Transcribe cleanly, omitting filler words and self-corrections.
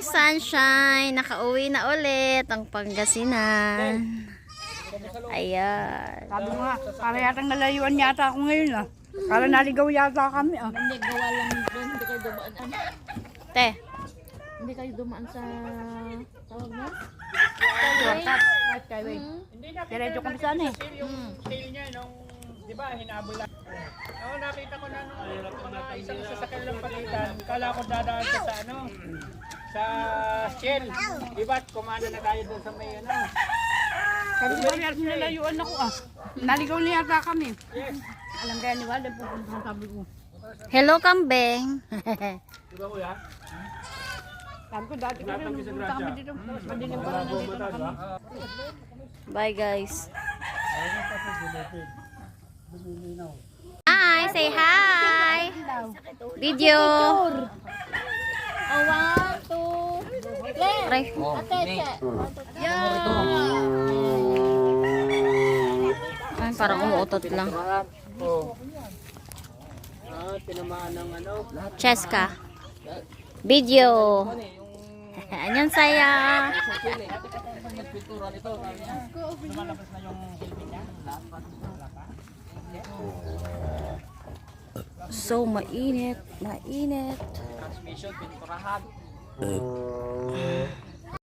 Sunshine! Nakauwi na ulit ang Pangasinan. Ayan. Sabi mo nga, para yatang nalayuan yata ako ngayon ah. Para naligaw yata kami ah. Hindi, gawa lang doon. Hindi kayo dumaan. Te, Hindi kayo dumaan sa... Tawag mo? Shortcut. Right, skyway. Diretso kami saan eh. Yung sale niya nung, di ba, hinabol lang. Ako nakita ko na nung mga isang sasakyan lang pagitan, kala ko dadaan siya sa ano, sa Shell. Di ba, kumana na tayo doon sa may ano. Sabi ko para yatang nalayuan ako ah. Naligaw na yata kami. Yes. Alam kaya ni Walden pupunta sabi ko. hello kambing. Di ba kuya? Sabi ko dati kasi nung pumunta kami dito. Madilim pa rin nandito na kami. Bye guys. Hi, say hi. Video. Oh, 1, 2, 3. Pre. Ate, che. Ay, parang umuutot lang. Oo. Tinamaan ng ano. Cheska. Video. Anyan saya. Lumalabas na yung helmet niya. So, mainit. Mainit. Transmission, piniturahan.